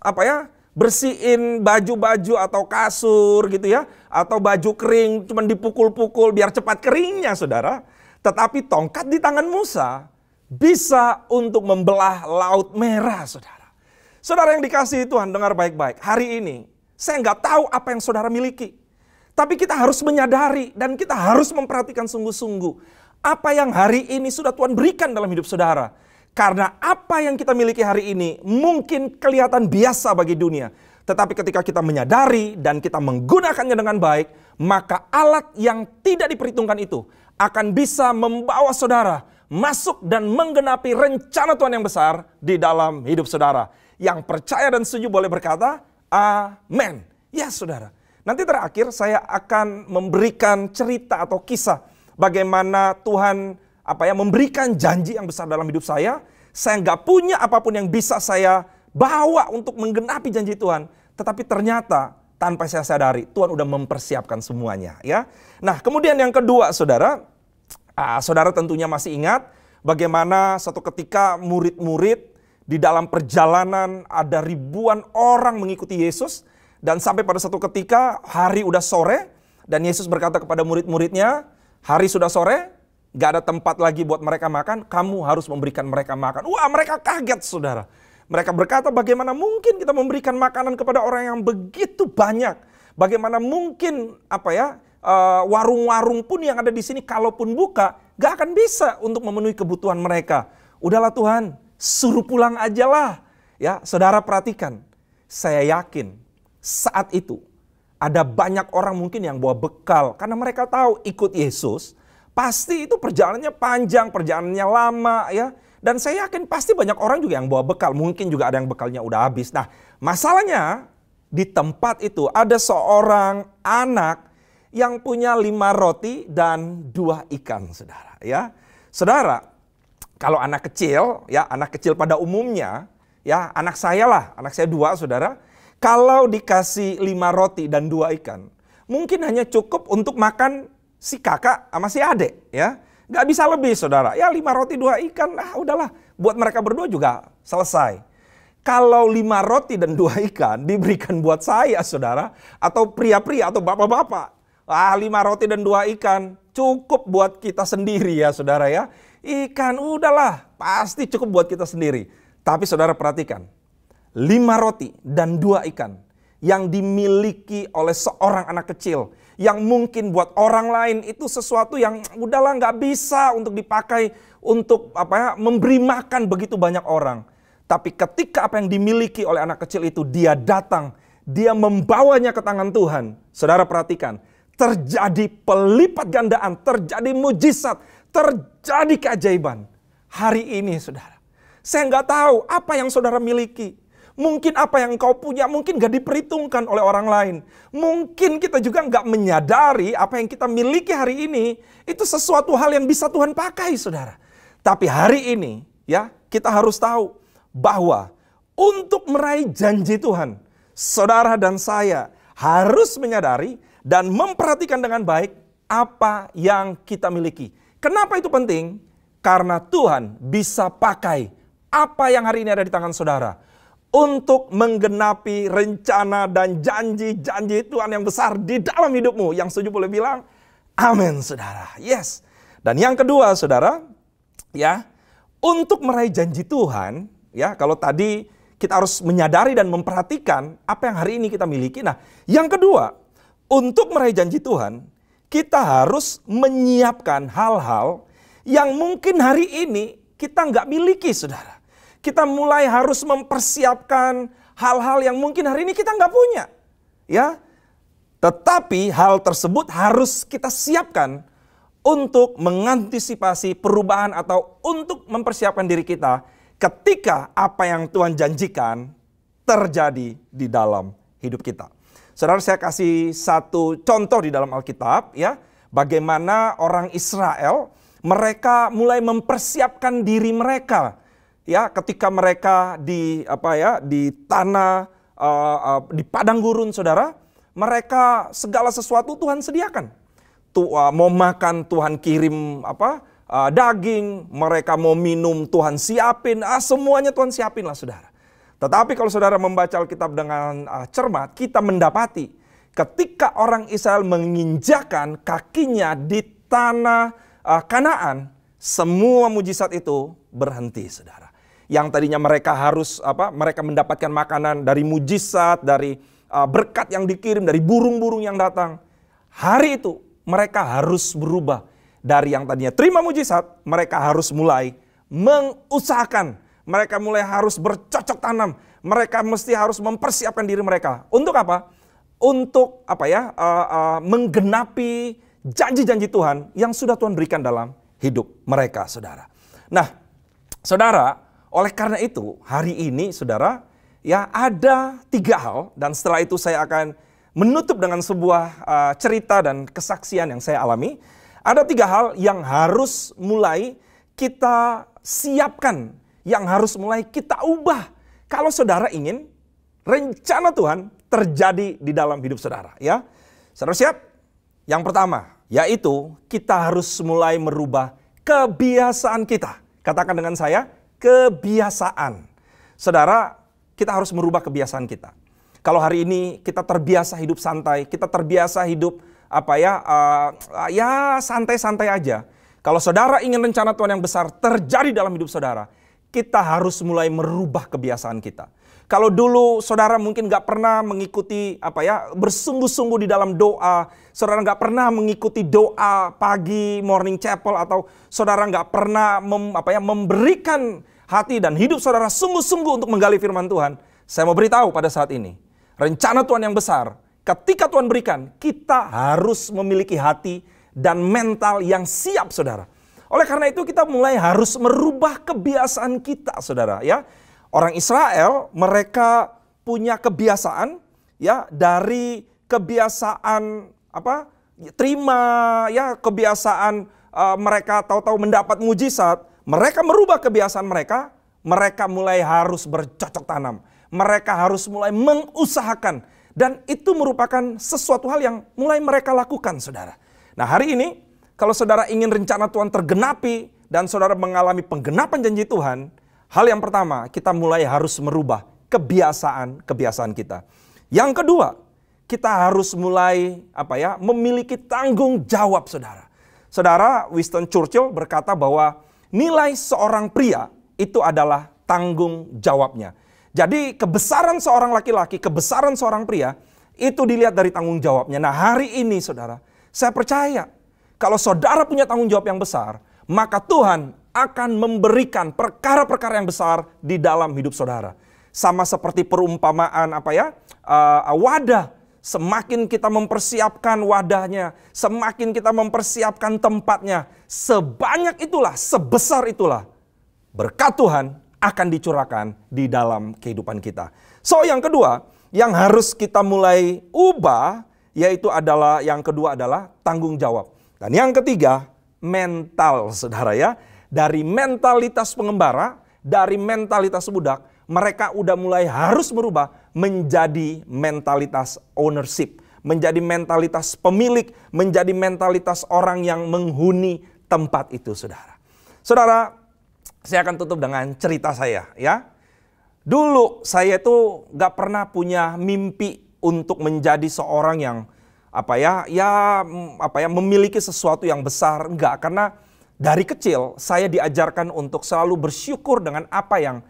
bersihin baju-baju atau kasur gitu ya, atau baju kering cuman dipukul-pukul biar cepat keringnya, saudara. Tetapi tongkat di tangan Musa bisa untuk membelah Laut Merah, saudara. Saudara yang dikasihi Tuhan, dengar baik-baik. Hari ini saya nggak tahu apa yang saudara miliki, tapi kita harus menyadari dan kita harus memperhatikan sungguh-sungguh apa yang hari ini sudah Tuhan berikan dalam hidup saudara. Karena apa yang kita miliki hari ini mungkin kelihatan biasa bagi dunia. Tetapi ketika kita menyadari dan kita menggunakannya dengan baik, maka alat yang tidak diperhitungkan itu akan bisa membawa saudara masuk dan menggenapi rencana Tuhan yang besar di dalam hidup saudara. Yang percaya dan setuju boleh berkata, amin. Ya saudara. Nanti terakhir saya akan memberikan cerita atau kisah bagaimana Tuhan memberikan janji yang besar dalam hidup saya. Saya nggak punya apapun yang bisa saya bawa untuk menggenapi janji Tuhan. Tetapi ternyata tanpa saya sadari Tuhan udah mempersiapkan semuanya. Ya. Nah kemudian yang kedua saudara, saudara tentunya masih ingat bagaimana suatu ketika murid-murid di dalam perjalanan ada ribuan orang mengikuti Yesus. Dan sampai pada suatu ketika hari udah sore dan Yesus berkata kepada murid-muridnya, hari sudah sore, gak ada tempat lagi buat mereka makan, kamu harus memberikan mereka makan. Wah mereka kaget saudara. Mereka berkata bagaimana mungkin kita memberikan makanan kepada orang yang begitu banyak. Bagaimana mungkin warung-warung pun yang ada di sini kalaupun buka gak akan bisa untuk memenuhi kebutuhan mereka. Udahlah Tuhan, suruh pulang aja lah. Ya, saudara perhatikan, saya yakin saat itu ada banyak orang mungkin yang bawa bekal karena mereka tahu ikut Yesus pasti itu perjalanannya panjang, perjalanannya lama ya. Dan saya yakin pasti banyak orang juga yang bawa bekal, mungkin juga ada yang bekalnya udah habis. Nah, masalahnya di tempat itu ada seorang anak yang punya 5 roti dan 2 ikan, saudara. Ya, saudara, kalau anak kecil, ya anak kecil pada umumnya, ya anak saya 2, saudara. Kalau dikasih 5 roti dan 2 ikan, mungkin hanya cukup untuk makan si kakak sama si adik, ya. Gak bisa lebih, saudara. Ya 5 roti 2 ikan, udahlah. Buat mereka berdua juga selesai. Kalau 5 roti dan 2 ikan diberikan buat saya, saudara, atau pria-pria atau bapak-bapak, 5 roti dan 2 ikan cukup buat kita sendiri ya saudara ya. Ikan udahlah pasti cukup buat kita sendiri. Tapi saudara perhatikan, 5 roti dan 2 ikan yang dimiliki oleh seorang anak kecil, yang mungkin buat orang lain itu sesuatu yang udahlah nggak bisa untuk dipakai untuk memberi makan begitu banyak orang. Tapi ketika apa yang dimiliki oleh anak kecil itu dia datang, dia membawanya ke tangan Tuhan. Saudara perhatikan, terjadi pelipat gandaan, terjadi mujizat, terjadi keajaiban. Hari ini saudara, saya nggak tahu apa yang saudara miliki. Mungkin apa yang kau punya mungkin gak diperhitungkan oleh orang lain. Mungkin kita juga gak menyadari apa yang kita miliki hari ini itu sesuatu hal yang bisa Tuhan pakai saudara. Tapi hari ini ya kita harus tahu bahwa untuk meraih janji Tuhan, saudara dan saya harus menyadari dan memperhatikan dengan baik apa yang kita miliki. Kenapa itu penting? Karena Tuhan bisa pakai apa yang hari ini ada di tangan saudara untuk menggenapi rencana dan janji-janji Tuhan yang besar di dalam hidupmu. Yang setuju boleh bilang, amin saudara. Yes. Dan yang kedua saudara, ya, untuk meraih janji Tuhan, ya, kalau tadi kita harus menyadari dan memperhatikan apa yang hari ini kita miliki. Nah, yang kedua, untuk meraih janji Tuhan, kita harus menyiapkan hal-hal yang mungkin hari ini kita nggak miliki saudara. Kita mulai harus mempersiapkan hal-hal yang mungkin hari ini kita nggak punya. Ya, tetapi hal tersebut harus kita siapkan untuk mengantisipasi perubahan atau untuk mempersiapkan diri kita ketika apa yang Tuhan janjikan terjadi di dalam hidup kita. Saudara, saya kasih satu contoh di dalam Alkitab ya, bagaimana orang Israel mereka mulai mempersiapkan diri mereka. Ya, ketika mereka di tanah di padang gurun saudara, mereka segala sesuatu Tuhan sediakan. Mau makan Tuhan kirim daging, mereka mau minum Tuhan siapin, semuanya Tuhan siapin lah saudara. Tetapi kalau saudara membaca Alkitab dengan cermat, kita mendapati ketika orang Israel menginjakan kakinya di tanah Kanaan, semua mujizat itu berhenti saudara. Yang tadinya mereka harus mereka mendapatkan makanan dari mujizat, dari berkat yang dikirim, dari burung-burung yang datang. Hari itu mereka harus berubah. Dari yang tadinya terima mujizat, mereka harus mulai mengusahakan. Mereka mulai harus bercocok tanam. Mereka mesti harus mempersiapkan diri mereka. Untuk apa? untuk menggenapi janji-janji Tuhan yang sudah Tuhan berikan dalam hidup mereka, saudara. Nah, saudara, oleh karena itu hari ini, saudara, ya ada 3 hal, dan setelah itu saya akan menutup dengan sebuah cerita dan kesaksian yang saya alami. Ada 3 hal yang harus mulai kita siapkan, yang harus mulai kita ubah kalau saudara ingin rencana Tuhan terjadi di dalam hidup saudara, ya. Saudara siap? Yang pertama, yaitu kita harus mulai merubah kebiasaan kita. Katakan dengan saya, kebiasaan. Saudara, kita harus merubah kebiasaan kita. Kalau hari ini kita terbiasa hidup santai, kita terbiasa hidup santai-santai aja. Kalau saudara ingin rencana Tuhan yang besar terjadi dalam hidup saudara, kita harus mulai merubah kebiasaan kita. Kalau dulu saudara mungkin gak pernah mengikuti bersungguh-sungguh di dalam doa, saudara gak pernah mengikuti doa pagi, morning chapel, atau saudara gak pernah memberikan hati dan hidup saudara sungguh-sungguh untuk menggali firman Tuhan, saya mau beritahu pada saat ini, rencana Tuhan yang besar, ketika Tuhan berikan, kita harus memiliki hati dan mental yang siap, saudara. Oleh karena itu kita mulai harus merubah kebiasaan kita, saudara, ya. Orang Israel, mereka punya kebiasaan, ya, dari kebiasaan kebiasaan mereka tahu-tahu mendapat mujizat. Mereka merubah kebiasaan mereka, mereka mulai harus bercocok tanam. Mereka harus mulai mengusahakan, dan itu merupakan sesuatu hal yang mulai mereka lakukan, saudara. Nah, hari ini kalau saudara ingin rencana Tuhan tergenapi dan saudara mengalami penggenapan janji Tuhan, hal yang pertama, kita mulai harus merubah kebiasaan kita. Yang kedua, kita harus mulai memiliki tanggung jawab, saudara. Saudara, Winston Churchill berkata bahwa nilai seorang pria itu adalah tanggung jawabnya. Jadi kebesaran seorang laki-laki, kebesaran seorang pria itu dilihat dari tanggung jawabnya. Nah, hari ini, saudara, saya percaya kalau saudara punya tanggung jawab yang besar, maka Tuhan akan memberikan perkara-perkara yang besar di dalam hidup saudara. Sama seperti perumpamaan wadah. Semakin kita mempersiapkan wadahnya, semakin kita mempersiapkan tempatnya, sebanyak itulah, sebesar itulah berkat Tuhan akan dicurahkan di dalam kehidupan kita. So, yang kedua yang harus kita mulai ubah, yaitu yang kedua adalah tanggung jawab. Dan yang ketiga, mental, saudara, ya. Dari mentalitas pengembara, dari mentalitas budak, mereka udah mulai harus berubah menjadi mentalitas ownership, menjadi mentalitas pemilik, menjadi mentalitas orang yang menghuni tempat itu, saudara. Saudara, saya akan tutup dengan cerita saya, ya. Dulu saya itu gak pernah punya mimpi untuk menjadi seorang yang memiliki sesuatu yang besar, enggak. Karena dari kecil saya diajarkan untuk selalu bersyukur dengan apa yang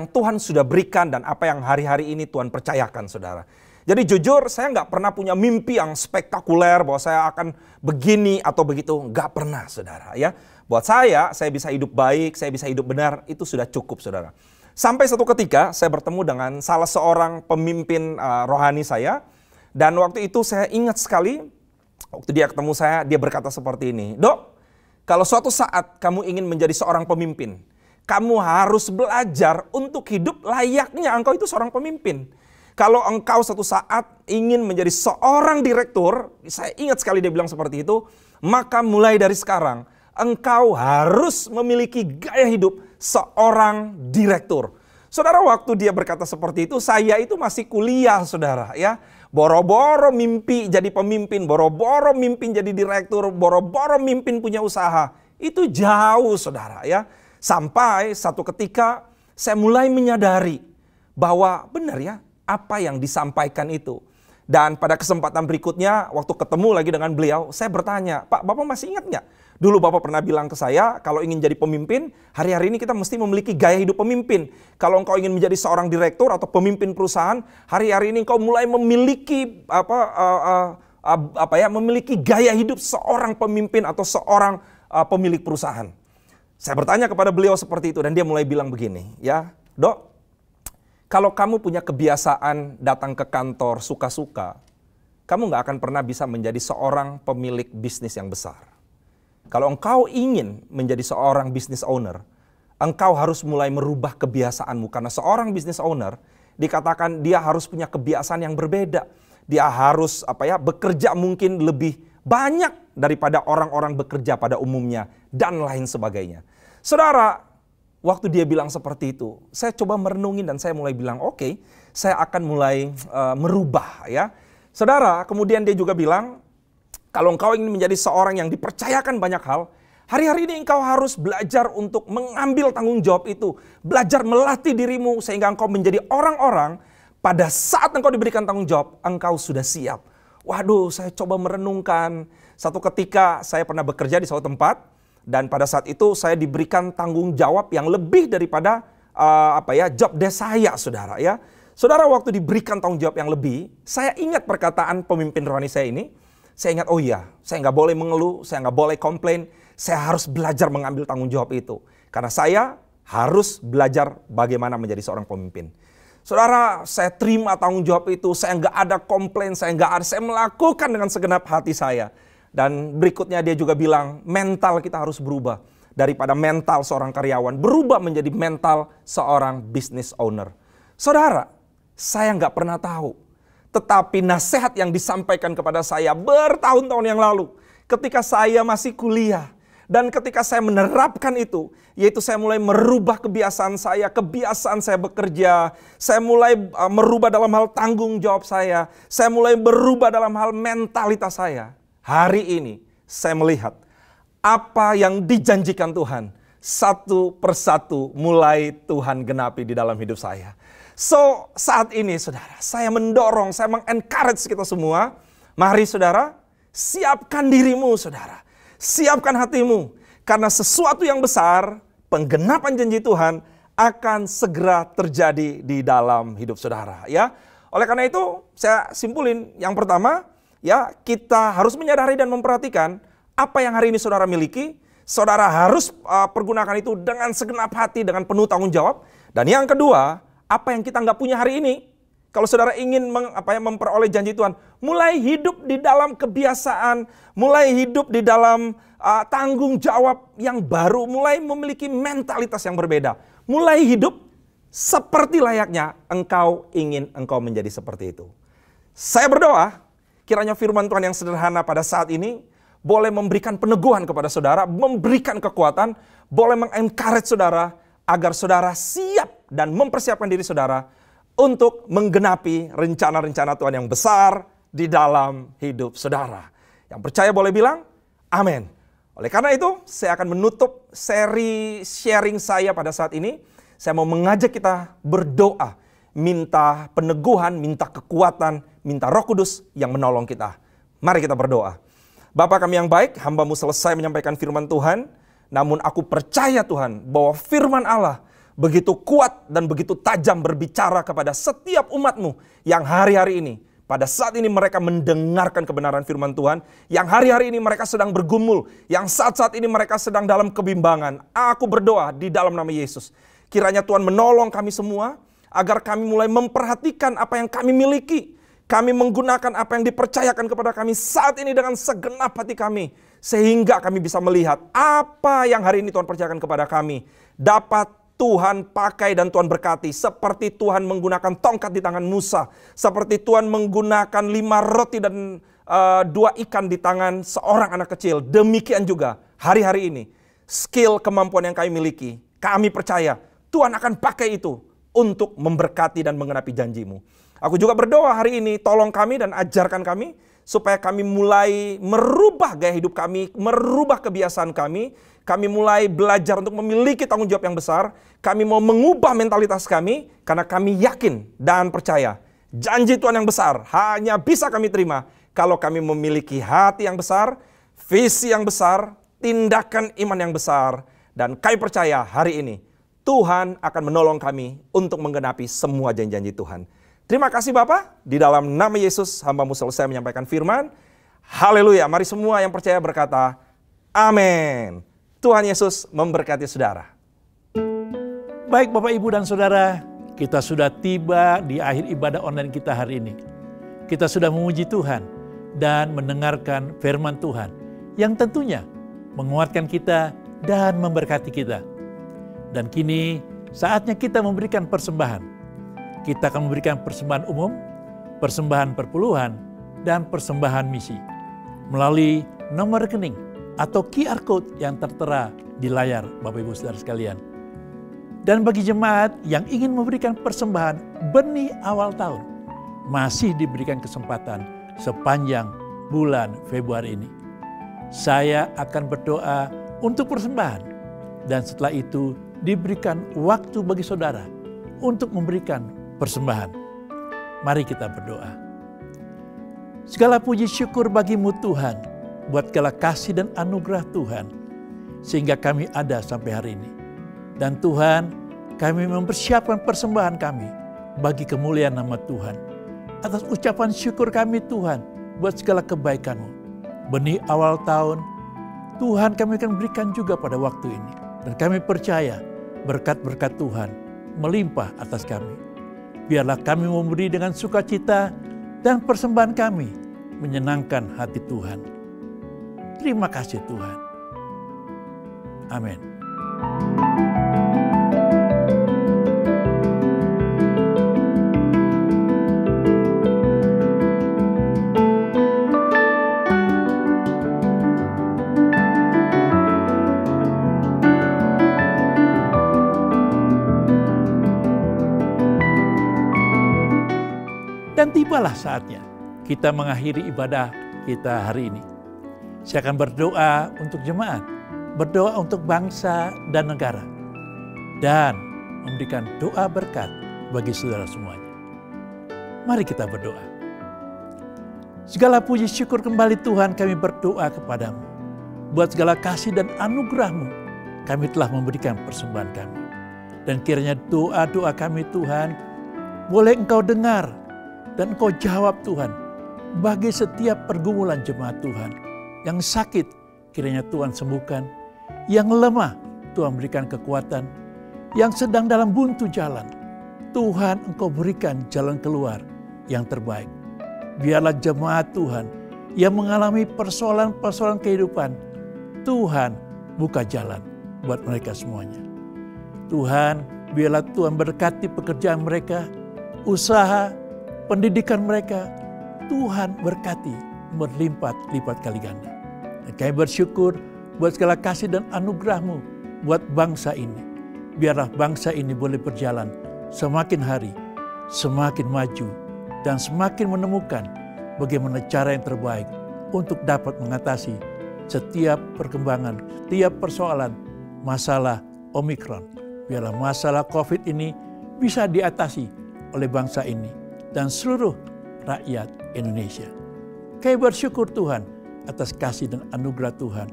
Tuhan sudah berikan dan apa yang hari-hari ini Tuhan percayakan, saudara. Jadi jujur saya nggak pernah punya mimpi yang spektakuler bahwa saya akan begini atau begitu, nggak pernah, saudara, ya. Buat saya bisa hidup baik, saya bisa hidup benar, itu sudah cukup, saudara. Sampai suatu ketika saya bertemu dengan salah seorang pemimpin rohani saya, dan waktu itu saya ingat sekali waktu dia ketemu saya, dia berkata seperti ini, "Dok, kalau suatu saat kamu ingin menjadi seorang pemimpin, kamu harus belajar untuk hidup layaknya engkau itu seorang pemimpin. Kalau engkau suatu saat ingin menjadi seorang direktur," saya ingat sekali dia bilang seperti itu, "maka mulai dari sekarang engkau harus memiliki gaya hidup seorang direktur." Saudara, waktu dia berkata seperti itu, saya itu masih kuliah, saudara, ya. Boro-boro mimpi jadi pemimpin, boro-boro mimpi jadi direktur, boro-boro mimpi punya usaha. Itu jauh, saudara, ya. Sampai satu ketika saya mulai menyadari bahwa benar, ya, apa yang disampaikan itu. Dan pada kesempatan berikutnya, waktu ketemu lagi dengan beliau, saya bertanya, "Pak, Bapak masih ingat nggak? Dulu Bapak pernah bilang ke saya, kalau ingin jadi pemimpin, hari-hari ini kita mesti memiliki gaya hidup pemimpin. Kalau engkau ingin menjadi seorang direktur atau pemimpin perusahaan, hari-hari ini engkau mulai memiliki memiliki gaya hidup seorang pemimpin atau seorang pemilik perusahaan." Saya bertanya kepada beliau seperti itu dan dia mulai bilang begini, "Ya, Dok, kalau kamu punya kebiasaan datang ke kantor suka-suka, kamu nggak akan pernah bisa menjadi seorang pemilik bisnis yang besar. Kalau engkau ingin menjadi seorang business owner, engkau harus mulai merubah kebiasaanmu. Karena seorang business owner dikatakan dia harus punya kebiasaan yang berbeda. Dia harus bekerja mungkin lebih banyak daripada orang-orang bekerja pada umumnya dan lain sebagainya. Saudara, waktu dia bilang seperti itu, saya coba merenungi dan saya mulai bilang, oke, saya akan mulai merubah ya. Saudara, kemudian dia juga bilang, kalau engkau ingin menjadi seorang yang dipercayakan banyak hal, hari-hari ini engkau harus belajar untuk mengambil tanggung jawab itu. Belajar melatih dirimu sehingga engkau menjadi orang-orang pada saat engkau diberikan tanggung jawab, engkau sudah siap. Waduh, saya coba merenungkan. Satu ketika saya pernah bekerja di suatu tempat dan pada saat itu saya diberikan tanggung jawab yang lebih daripada job desk saya, saudara ya. Saudara, waktu diberikan tanggung jawab yang lebih, saya ingat perkataan pemimpin rohani saya ini. Saya ingat, oh iya, saya nggak boleh mengeluh, saya nggak boleh komplain. Saya harus belajar mengambil tanggung jawab itu. Karena saya harus belajar bagaimana menjadi seorang pemimpin. Saudara, saya terima tanggung jawab itu, saya nggak ada komplain, saya melakukan dengan segenap hati saya. Dan berikutnya dia juga bilang, mental kita harus berubah. Daripada mental seorang karyawan, berubah menjadi mental seorang business owner. Saudara, saya nggak pernah tahu. Tetapi nasihat yang disampaikan kepada saya bertahun-tahun yang lalu. Ketika saya masih kuliah. Dan ketika saya menerapkan itu. Yaitu saya mulai merubah kebiasaan saya bekerja. Saya mulai merubah dalam hal tanggung jawab saya. Saya mulai berubah dalam hal mentalitas saya. Hari ini saya melihat apa yang dijanjikan Tuhan. Satu persatu mulai Tuhan genapi di dalam hidup saya. So, saat ini saudara, saya mendorong, saya mengencourage kita semua. Mari saudara, siapkan dirimu saudara. Siapkan hatimu. Karena sesuatu yang besar, penggenapan janji Tuhan akan segera terjadi di dalam hidup saudara. Ya, oleh karena itu, saya simpulin yang pertama, ya kita harus menyadari dan memperhatikan apa yang hari ini saudara miliki. Saudara harus pergunakan itu dengan segenap hati, dengan penuh tanggung jawab. Dan yang kedua, apa yang kita nggak punya hari ini, kalau saudara ingin memperoleh janji Tuhan, mulai hidup di dalam kebiasaan, mulai hidup di dalam tanggung jawab yang baru, mulai memiliki mentalitas yang berbeda, mulai hidup seperti layaknya engkau ingin engkau menjadi seperti itu. Saya berdoa, kiranya firman Tuhan yang sederhana pada saat ini boleh memberikan peneguhan kepada saudara, memberikan kekuatan, boleh mengencourage saudara, agar saudara siap dan mempersiapkan diri saudara untuk menggenapi rencana-rencana Tuhan yang besar di dalam hidup saudara. Yang percaya boleh bilang, amin. Oleh karena itu, saya akan menutup seri sharing saya pada saat ini. Saya mau mengajak kita berdoa, minta peneguhan, minta kekuatan, minta Roh Kudus yang menolong kita. Mari kita berdoa. Bapa kami yang baik, hamba-Mu selesai menyampaikan firman Tuhan. Namun aku percaya Tuhan bahwa firman Allah begitu kuat dan begitu tajam berbicara kepada setiap umat-Mu yang hari-hari ini, pada saat ini mereka mendengarkan kebenaran firman Tuhan, yang hari-hari ini mereka sedang bergumul, yang saat-saat ini mereka sedang dalam kebimbangan. Aku berdoa di dalam nama Yesus. Kiranya Tuhan menolong kami semua agar kami mulai memperhatikan apa yang kami miliki. Kami menggunakan apa yang dipercayakan kepada kami saat ini dengan segenap hati kami. Sehingga kami bisa melihat apa yang hari ini Tuhan percayakan kepada kami dapat Tuhan pakai dan Tuhan berkati. Seperti Tuhan menggunakan tongkat di tangan Musa. Seperti Tuhan menggunakan 5 roti dan 2 ikan di tangan seorang anak kecil. Demikian juga hari-hari ini skill kemampuan yang kami miliki. Kami percaya Tuhan akan pakai itu untuk memberkati dan menggenapi janji-Mu. Aku juga berdoa hari ini tolong kami dan ajarkan kami supaya kami mulai merubah gaya hidup kami, merubah kebiasaan kami. Kami mulai belajar untuk memiliki tanggung jawab yang besar. Kami mau mengubah mentalitas kami karena kami yakin dan percaya janji Tuhan yang besar hanya bisa kami terima kalau kami memiliki hati yang besar, visi yang besar, tindakan iman yang besar. Dan kami percaya hari ini Tuhan akan menolong kami untuk menggenapi semua janji-janji Tuhan. Terima kasih Bapak, di dalam nama Yesus hamba-Mu selesai menyampaikan firman. Haleluya, mari semua yang percaya berkata, amin. Tuhan Yesus memberkati saudara. Baik Bapak, Ibu, dan Saudara, kita sudah tiba di akhir ibadah online kita hari ini. Kita sudah memuji Tuhan dan mendengarkan firman Tuhan yang tentunya menguatkan kita dan memberkati kita. Dan kini saatnya kita memberikan persembahan. Kita akan memberikan persembahan umum, persembahan perpuluhan, dan persembahan misi melalui nomor rekening atau QR Code yang tertera di layar Bapak Ibu Saudara sekalian. Dan bagi jemaat yang ingin memberikan persembahan benih awal tahun, masih diberikan kesempatan sepanjang bulan Februari ini. Saya akan berdoa untuk persembahan, dan setelah itu diberikan waktu bagi saudara untuk memberikan persembahan. Mari kita berdoa. Segala puji syukur bagimu Tuhan, buat segala kasih dan anugerah Tuhan, sehingga kami ada sampai hari ini. Dan Tuhan, kami mempersiapkan persembahan kami bagi kemuliaan nama Tuhan. Atas ucapan syukur kami Tuhan, buat segala kebaikan-Mu. Benih awal tahun, Tuhan kami akan berikan juga pada waktu ini. Dan kami percaya berkat-berkat Tuhan melimpah atas kami. Biarlah kami memberi dengan sukacita dan persembahan kami menyenangkan hati Tuhan. Terima kasih Tuhan. Amin. Dan tibalah saatnya kita mengakhiri ibadah kita hari ini. Saya akan berdoa untuk jemaat, berdoa untuk bangsa dan negara, dan memberikan doa berkat bagi saudara semuanya. Mari kita berdoa. Segala puji syukur kembali Tuhan, kami berdoa kepadamu. Buat segala kasih dan anugerah-Mu, kami telah memberikan persembahan kami. Dan kiranya doa-doa kami Tuhan, boleh Engkau dengar dan Engkau jawab Tuhan, bagi setiap pergumulan jemaat Tuhan. Yang sakit, kiranya Tuhan sembuhkan. Yang lemah, Tuhan berikan kekuatan. Yang sedang dalam buntu jalan, Tuhan Engkau berikan jalan keluar yang terbaik. Biarlah jemaat Tuhan yang mengalami persoalan-persoalan kehidupan, Tuhan buka jalan buat mereka semuanya. Tuhan, biarlah Tuhan berkati pekerjaan mereka, usaha, pendidikan mereka, Tuhan berkati berlipat-lipat kali ganda. Dan kami bersyukur buat segala kasih dan anugerah-Mu buat bangsa ini. Biarlah bangsa ini boleh berjalan semakin hari, semakin maju, dan semakin menemukan bagaimana cara yang terbaik untuk dapat mengatasi setiap perkembangan, setiap persoalan, masalah Omikron. Biarlah masalah COVID ini bisa diatasi oleh bangsa ini dan seluruh rakyat Indonesia. Kami bersyukur Tuhan atas kasih dan anugerah Tuhan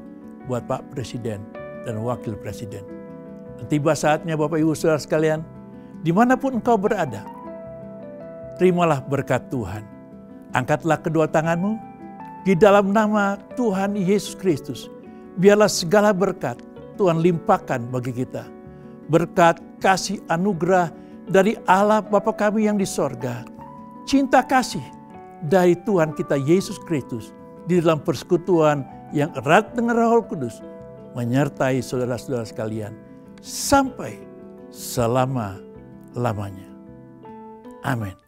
buat Pak Presiden dan Wakil Presiden. Dan tiba saatnya Bapak Ibu Saudara sekalian, dimanapun engkau berada, terimalah berkat Tuhan. Angkatlah kedua tanganmu di dalam nama Tuhan Yesus Kristus. Biarlah segala berkat Tuhan limpahkan bagi kita. Berkat kasih anugerah dari Allah Bapa kami yang di sorga. Cinta kasih dari Tuhan kita Yesus Kristus di dalam persekutuan yang erat dengan Roh Kudus menyertai saudara-saudara sekalian sampai selama-lamanya. Amin.